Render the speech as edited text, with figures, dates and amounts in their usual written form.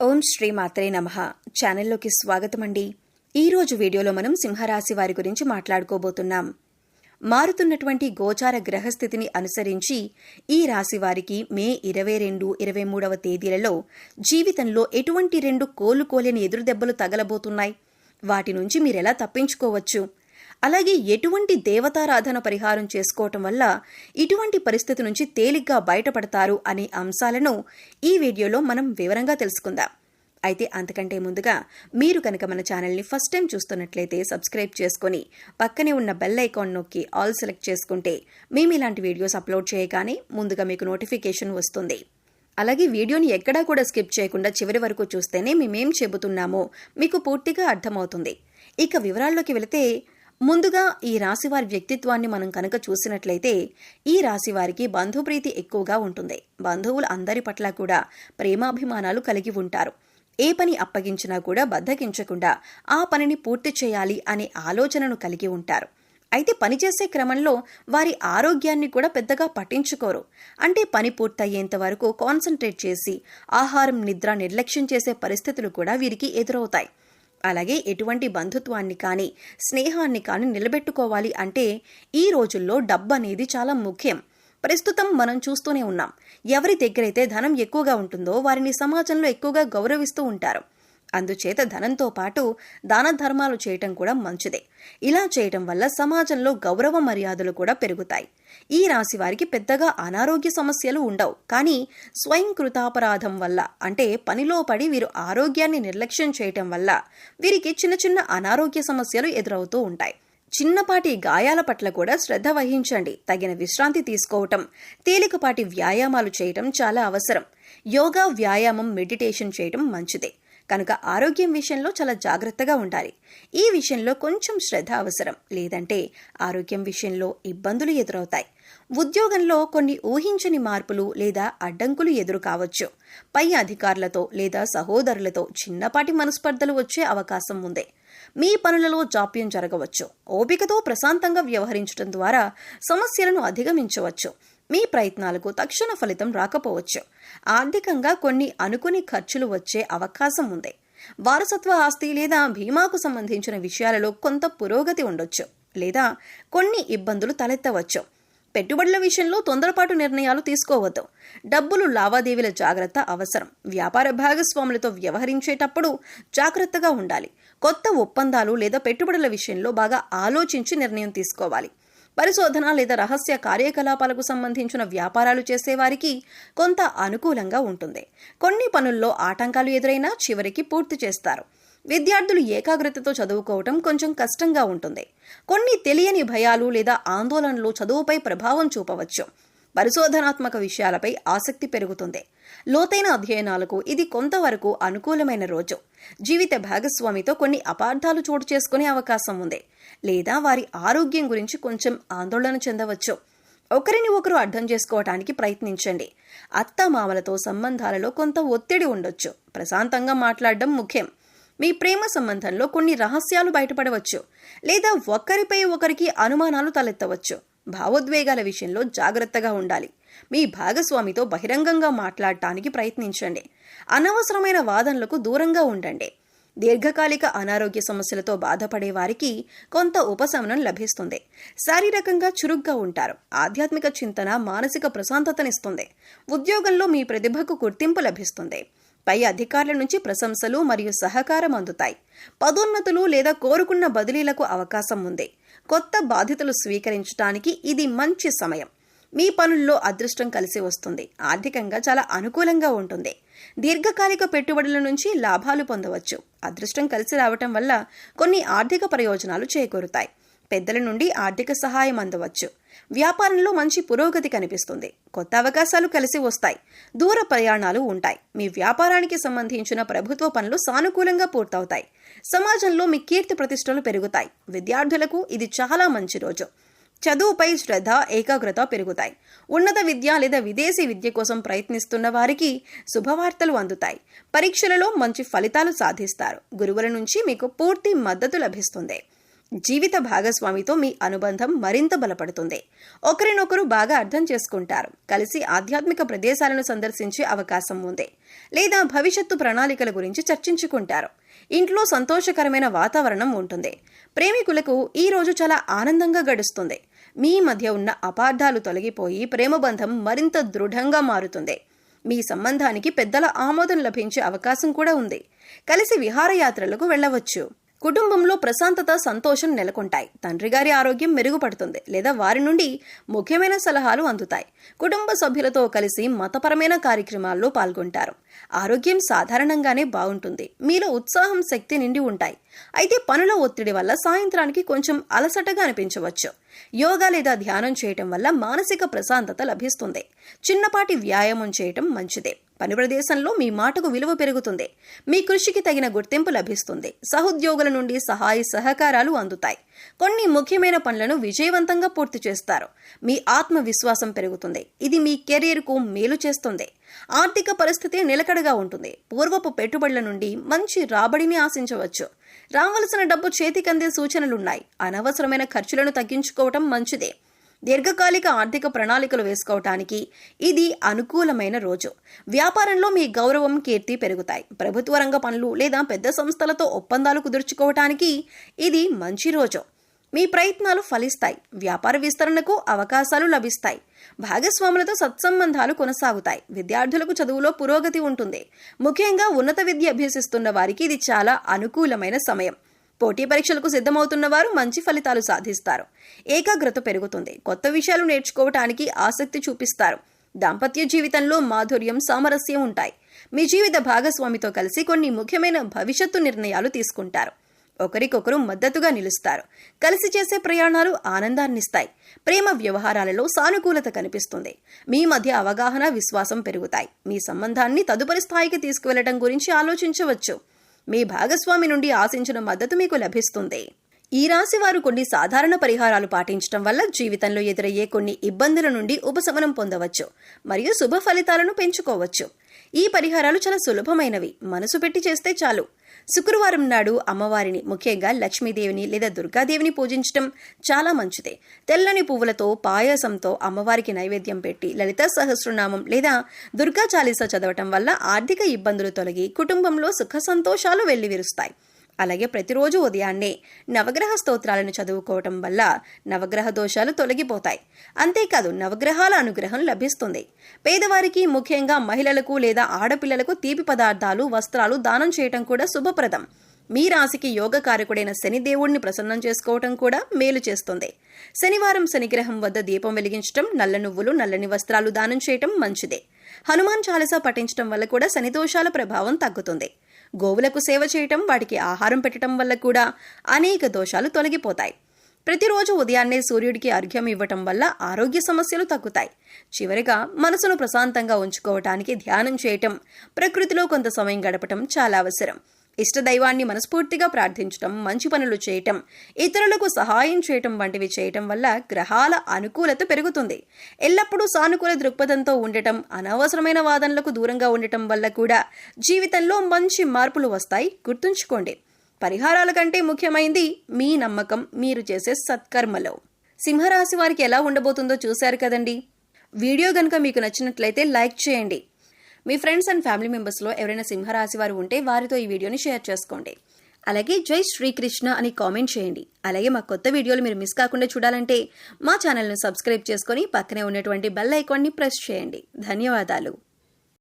ఓం శ్రీ మాత్రే నమః. ఛానల్లోకి స్వాగతం అండి. ఈరోజు వీడియోలో మనం సింహరాశి వారి గురించి మాట్లాడుకోబోతున్నాం. మారుతున్నటువంటి గోచార గ్రహస్థితిని అనుసరించి ఈ రాశి వారికి మే 22, 23వ తేదీలలో జీవితంలో ఎటువంటి రెండు కోలుకోలేని ఎదురుదెబ్బలు తగలబోతున్నాయి, వాటి నుంచి మీరెలా తప్పించుకోవచ్చు, అలాగే ఎటువంటి దేవతారాధన పరిహారం చేసుకోవటం వల్ల ఇటువంటి పరిస్థితి నుంచి తేలిగ్గా బయటపడతారు అనే అంశాలను ఈ వీడియోలో మనం వివరంగా తెలుసుకుందాం. అయితే అంతకంటే ముందుగా మీరు కనుక మన ఛానల్ని ఫస్ట్ టైం చూస్తున్నట్లయితే సబ్స్క్రైబ్ చేసుకుని పక్కనే ఉన్న బెల్ ఐకాన్ నొక్కి ఆల్ సెలెక్ట్ చేసుకుంటే మేము ఇలాంటి వీడియోస్ అప్లోడ్ చేయగానే ముందుగా మీకు నోటిఫికేషన్ వస్తుంది. అలాగే వీడియోని ఎక్కడా కూడా స్కిప్ చేయకుండా చివరి వరకు చూస్తేనే మేమేం చెబుతున్నామో మీకు పూర్తిగా అర్థమవుతుంది. ఇక వివరాల్లోకి వెళితే ముందుగా ఈ రాశివారి వ్యక్తిత్వాన్ని మనం కనుక చూసినట్లయితే ఈ రాశివారికి బంధుప్రీతి ఎక్కువగా ఉంటుంది. బంధువులు అందరి పట్ల కూడా ప్రేమాభిమానాలు కలిగి ఉంటారు. ఏ పని అప్పగించినా కూడా బద్దకించకుండా ఆ పనిని పూర్తి చేయాలి అనే ఆలోచనను కలిగి ఉంటారు. అయితే పనిచేసే క్రమంలో వారి ఆరోగ్యాన్ని కూడా పెద్దగా పట్టించుకోరు. అంటే పని పూర్తయ్యేంత వరకు కాన్సన్ట్రేట్ చేసి ఆహారం, నిద్ర నిర్లక్ష్యం చేసే పరిస్థితులు కూడా వీరికి ఎదురవుతాయి. అలాగే ఎటువంటి బంధుత్వాన్ని కానీ స్నేహాన్ని కానీ నిలబెట్టుకోవాలి అంటే ఈ రోజుల్లో డబ్బు అనేది చాలా ముఖ్యం. ప్రస్తుతం మనం చూస్తూనే ఉన్నాం. ఎవరి దగ్గరైతే ధనం ఎక్కువగా ఉంటుందో వారిని సమాజంలో ఎక్కువగా గౌరవిస్తూ ఉంటారు. అందుచేత ధనంతో పాటు దాన ధర్మాలు చేయటం కూడా మంచిదే. ఇలా చేయటం వల్ల సమాజంలో గౌరవ మర్యాదలు కూడా పెరుగుతాయి. ఈ రాశి వారికి పెద్దగా అనారోగ్య సమస్యలు ఉండవు. కానీ స్వయం కృతాపరాధం వల్ల, అంటే పనిలో పడి వీరు ఆరోగ్యాన్ని నిర్లక్ష్యం చేయటం వల్ల వీరికి చిన్న చిన్న అనారోగ్య సమస్యలు ఎదురవుతూ ఉంటాయి. చిన్నపాటి గాయాల పట్ల కూడా శ్రద్ధ వహించండి. తగిన విశ్రాంతి తీసుకోవటం, తేలికపాటి వ్యాయామాలు చేయటం చాలా అవసరం. యోగా, వ్యాయామం, మెడిటేషన్ చేయటం మంచిదే. కనుక ఆరోగ్యం విషయంలో చాలా జాగ్రత్తగా ఉండాలి. ఈ విషయంలో కొంచెం శ్రద్ధ అవసరం, లేదంటే ఆరోగ్యం విషయంలో ఇబ్బందులు ఎదురవుతాయి. ఉద్యోగంలో కొన్ని ఊహించని మార్పులు లేదా అడ్డంకులు ఎదురు కావచ్చు. పై అధికారులతో లేదా సహోదరులతో చిన్నపాటి మనస్పర్ధలు వచ్చే అవకాశం ఉంది. మీ పనులలో జాప్యం జరగవచ్చు. ఓపికతో ప్రశాంతంగా వ్యవహరించడం ద్వారా సమస్యలను అధిగమించవచ్చు. మీ ప్రయత్నాలకు తక్షణ ఫలితం రాకపోవచ్చు. ఆర్థికంగా కొన్ని అనుకుని ఖర్చులు వచ్చే అవకాశం ఉంది. వారసత్వ ఆస్తి లేదా బీమాకు సంబంధించిన విషయాలలో కొంత పురోగతి ఉండొచ్చు, లేదా కొన్ని ఇబ్బందులు తలెత్తవచ్చు. పెట్టుబడుల విషయంలో తొందరపాటు నిర్ణయాలు తీసుకోవద్దు. డబ్బులు లావాదేవీల జాగ్రత్త అవసరం. వ్యాపార భాగస్వాములతో వ్యవహరించేటప్పుడు జాగ్రత్తగా ఉండాలి. కొత్త ఒప్పందాలు లేదా పెట్టుబడుల విషయంలో బాగా ఆలోచించి నిర్ణయం తీసుకోవాలి. పరిశోధన లేదా రహస్య కార్యకలాపాలకు సంబంధించిన వ్యాపారాలు చేసేవారికి కొంత అనుకూలంగా ఉంటుంది. కొన్ని పనుల్లో ఆటంకాలు ఎదురైనా చివరికి పూర్తి చేస్తారు. విద్యార్థులు ఏకాగ్రతతో చదువుకోవటం కొంచెం కష్టంగా ఉంటుంది. కొన్ని తెలియని భయాలు లేదా ఆందోళనలు చదువుపై ప్రభావం చూపవచ్చు. పరిశోధనాత్మక విషయాలపై ఆసక్తి పెరుగుతుంది. లోతైన అధ్యయనాలకు ఇది కొంతవరకు అనుకూలమైన రోజు. జీవిత భాగస్వామితో కొన్ని అపార్థాలు చోటు చేసుకునే అవకాశం ఉంది, లేదా వారి ఆరోగ్యం గురించి కొంచెం ఆందోళన చెందవచ్చు. ఒకరిని ఒకరు అర్థం చేసుకోవటానికి ప్రయత్నించండి. అత్తామామలతో సంబంధాలలో కొంత ఒత్తిడి ఉండొచ్చు. ప్రశాంతంగా మాట్లాడడం ముఖ్యం. మీ ప్రేమ సంబంధంలో కొన్ని రహస్యాలు బయటపడవచ్చు, లేదా ఒకరిపై ఒకరికి అనుమానాలు తలెత్తవచ్చు. భావోద్వేగాల విషయంలో జాగ్రత్తగా ఉండాలి. మీ భాగస్వామితో బహిరంగంగా మాట్లాడటానికి ప్రయత్నించండి. అనవసరమైన వాదనలకు దూరంగా ఉండండి. దీర్ఘకాలిక అనారోగ్య సమస్యలతో బాధపడే వారికి కొంత ఉపశమనం లభిస్తుంది. శారీరకంగా చురుగ్గా ఉంటారు. ఆధ్యాత్మిక చింతన మానసిక ప్రశాంతతనిస్తుంది. ఉద్యోగంలో మీ ప్రతిభకు గుర్తింపు లభిస్తుంది. పై అధికారుల నుంచి ప్రశంసలు మరియు సహకారం అందుతాయి. పదోన్నతులు లేదా కోరుకున్న బదిలీలకు అవకాశం ఉంది. కొత్త బాధ్యతలు స్వీకరించడానికి ఇది మంచి సమయం. మీ పనుల్లో అదృష్టం కలిసి వస్తుంది. ఆర్థికంగా చాలా అనుకూలంగా ఉంటుంది. దీర్ఘకాలిక పెట్టుబడుల నుంచి లాభాలు పొందవచ్చు. అదృష్టం కలిసి రావటం వల్ల కొన్ని ఆర్థిక ప్రయోజనాలు చేకూరుతాయి. పెద్దల నుండి ఆర్థిక సహాయం అందవచ్చు. వ్యాపారంలో మంచి పురోగతి కనిపిస్తుంది. కొత్త అవకాశాలు కలిసి వస్తాయి. దూర ప్రయాణాలు ఉంటాయి. మీ వ్యాపారానికి సంబంధించిన ప్రభుత్వ పనులు సానుకూలంగా పూర్తవుతాయి. సమాజంలో మీ కీర్తి ప్రతిష్టలు పెరుగుతాయి. విద్యార్థులకు ఇది చాలా మంచి రోజు. చదువుపై శ్రద్ధ, ఏకాగ్రత పెరుగుతాయి. ఉన్నత విద్య లేదా విదేశీ విద్య కోసం ప్రయత్నిస్తున్న వారికి శుభవార్తలు అందుతాయి. పరీక్షలలో మంచి ఫలితాలు సాధిస్తారు. గురువుల నుంచి మీకు పూర్తి మద్దతు లభిస్తుంది. జీవిత భాగస్వామితో మీ అనుబంధం మరింత బలపడుతుంది. ఒకరినొకరు బాగా అర్థం చేసుకుంటారు. కలిసి ఆధ్యాత్మిక ప్రదేశాలను సందర్శించే అవకాశం ఉంది, లేదా భవిష్యత్తు ప్రణాళికల గురించి చర్చించుకుంటారు. ఇంట్లో సంతోషకరమైన వాతావరణం ఉంటుంది. ప్రేమికులకు ఈ రోజు చాలా ఆనందంగా గడుస్తుంది. మీ మధ్య ఉన్న అపార్థాలు తొలగిపోయి ప్రేమబంధం మరింత దృఢంగా మారుతుంది. మీ సంబంధానికి పెద్దల ఆమోదం లభించే అవకాశం కూడా ఉంది. కలిసి విహారయాత్రలకు వెళ్లవచ్చు. కుటుంబంలో ప్రశాంతత, సంతోషం నెలకొంటాయి. తండ్రి గారి ఆరోగ్యం మెరుగుపడుతుంది, లేదా వారి నుండి ముఖ్యమైన సలహాలు అందుతాయి. కుటుంబ సభ్యులతో కలిసి మతపరమైన కార్యక్రమాల్లో పాల్గొంటారు. ఆరోగ్యం సాధారణంగానే బాగుంటుంది. మీలో ఉత్సాహం, శక్తి నిండి ఉంటాయి. అయితే పనుల ఒత్తిడి వల్ల సాయంత్రానికి కొంచెం అలసటగా అనిపించవచ్చు. యోగా లేదా ధ్యానం చేయటం వల్ల మానసిక ప్రశాంతత లభిస్తుంది. చిన్నపాటి వ్యాయామం చేయటం మంచిదే. పని ప్రదేశంలో మీ మాటకు విలువ పెరుగుతుంది. మీ కృషికి తగిన గుర్తింపు లభిస్తుంది. సహోద్యోగుల నుండి సహాయ సహకారాలు అందుతాయి. కొన్ని ముఖ్యమైన పనులను విజయవంతంగా పూర్తి చేస్తారు. మీ ఆత్మవిశ్వాసం పెరుగుతుంది. ఇది మీ కెరీర్కు మేలు చేస్తుంది. ఆర్థిక పరిస్థితి నిలకడగా ఉంటుంది. పూర్వపు పెట్టుబడుల నుండి మంచి రాబడిని ఆశించవచ్చు. రావలసిన డబ్బు చేతికందే సూచనలున్నాయి. అనవసరమైన ఖర్చులను తగ్గించుకోవటం మంచిదే. దీర్ఘకాలిక ఆర్థిక ప్రణాళికలు వేసుకోవటానికి ఇది అనుకూలమైన రోజు. వ్యాపారంలో మీ గౌరవం, కీర్తి పెరుగుతాయి. ప్రభుత్వ రంగ పనులు లేదా పెద్ద సంస్థలతో ఒప్పందాలు కుదుర్చుకోవటానికి ఇది మంచి రోజు. మీ ప్రయత్నాలు ఫలిస్తాయి. వ్యాపార విస్తరణకు అవకాశాలు లభిస్తాయి. భాగస్వాములతో సత్సంబంధాలు కొనసాగుతాయి. విద్యార్థులకు చదువులో పురోగతి ఉంటుంది. ముఖ్యంగా ఉన్నత విద్య అభ్యసిస్తున్న వారికి ఇది చాలా అనుకూలమైన సమయం. పోటీ పరీక్షలకు సిద్ధమవుతున్న వారు మంచి ఫలితాలు సాధిస్తారు. ఏకాగ్రత పెరుగుతుంది. కొత్త విషయాలు నేర్చుకోవటానికి ఆసక్తి చూపిస్తారు. దాంపత్య జీవితంలో మాధుర్యం, సామరస్యం ఉంటాయి. మీ జీవిత భాగస్వామితో కలిసి కొన్ని ముఖ్యమైన భవిష్యత్తు నిర్ణయాలు తీసుకుంటారు. ఒకరికొకరు మద్దతుగా నిలుస్తారు. కలిసి చేసే ప్రయాణాలు ఆనందాన్నిస్తాయి. ప్రేమ వ్యవహారాలలో సానుకూలత కనిపిస్తుంది. మీ మధ్య అవగాహన, విశ్వాసం పెరుగుతాయి. మీ సంబంధాన్ని తదుపరి స్థాయికి తీసుకువెళ్లడం గురించి ఆలోచించవచ్చు. మీ భాగస్వామి నుండి ఆశించిన మద్దతు మీకు లభిస్తుంది. ఈ రాశి వారు కొన్ని సాధారణ పరిహారాలు పాటించడం వల్ల జీవితంలో ఎదురయ్యే కొన్ని ఇబ్బందుల నుండి ఉపశమనం పొందవచ్చు మరియు శుభ ఫలితాలను పెంచుకోవచ్చు. ఈ పరిహారాలు చాలా సులభమైనవి. మనసు పెట్టి చేస్తే చాలు. శుక్రవారం నాడు అమ్మవారిని, ముఖ్యంగా లక్ష్మీదేవిని లేదా దుర్గాదేవిని పూజించడం చాలా మంచిది. తెల్లని పువ్వులతో, పాయసంతో అమ్మవారికి నైవేద్యం పెట్టి లలితా సహస్రనామం లేదా దుర్గా చాలీసా చదవటం వల్ల ఆర్థిక ఇబ్బందులు తొలగి కుటుంబంలో సుఖ సంతోషాలు వెల్లివిరుస్తాయి. అలాగే ప్రతిరోజు ఉదయాన్నే నవగ్రహ స్తోత్రాలను చదువుకోవటం వల్ల నవగ్రహ దోషాలు తొలగిపోతాయి. అంతేకాదు నవగ్రహాల అనుగ్రహం లభిస్తుంది. పేదవారికి, ముఖ్యంగా మహిళలకు లేదా ఆడపిల్లలకు తీపి పదార్థాలు, వస్త్రాలు దానం చేయటం కూడా శుభప్రదం. మీ రాశికి యోగకారకుడైన శనిదేవుడిని ప్రసన్నం చేసుకోవటం కూడా మేలు చేస్తుంది. శనివారం శనిగ్రహం వద్ద దీపం వెలిగించటం, నల్ల నువ్వులు, నల్లని వస్త్రాలు దానం చేయటం మంచిదే. హనుమాన్ చాలీసా పఠించటం వల్ల కూడా శని దోషాల ప్రభావం తగ్గుతుంది. గోవులకు సేవ చేయటం, వాటికి ఆహారం పెట్టడం వల్ల కూడా అనేక దోషాలు తొలగిపోతాయి. ప్రతిరోజు ఉదయాన్నే సూర్యుడికి అర్ఘ్యం ఇవ్వటం వల్ల ఆరోగ్య సమస్యలు తగ్గుతాయి. చివరిగా మనసును ప్రశాంతంగా ఉంచుకోవటానికి ధ్యానం చేయటం, ప్రకృతిలో కొంత సమయం గడపటం చాలా అవసరం. ఇష్టదైవాన్ని మనస్ఫూర్తిగా ప్రార్థించటం, మంచి పనులు చేయటం, ఇతరులకు సహాయం చేయటం వంటివి చేయటం వల్ల గ్రహాల అనుకూలత పెరుగుతుంది. ఎల్లప్పుడూ సానుకూల దృక్పథంతో ఉండటం, అనవసరమైన వాదనలకు దూరంగా ఉండటం వల్ల కూడా జీవితంలో మంచి మార్పులు వస్తాయి. గుర్తుంచుకోండి, పరిహారాల కంటే ముఖ్యమైంది మీ నమ్మకం, మీరు చేసే సత్కర్మలో. సింహరాశి వారికి ఎలా ఉండబోతుందో చూశారు కదండి. వీడియో గనుక మీకు నచ్చినట్లయితే లైక్ చేయండి. మీ ఫ్రెండ్స్ అండ్ ఫ్యామిలీ మెంబర్స్లో ఎవరైనా సింహరాశి వారు ఉంటే వారితో ఈ వీడియోని షేర్ చేసుకోండి. అలాగే జై శ్రీకృష్ణ అని కామెంట్ చేయండి. అలాగే మా కొత్త వీడియోలు మీరు మిస్ కాకుండా చూడాలంటే మా ఛానల్ను సబ్స్క్రైబ్ చేసుకొని పక్కనే ఉన్నటువంటి బెల్ ఐకాన్ని ప్రెస్ చేయండి. ధన్యవాదాలు.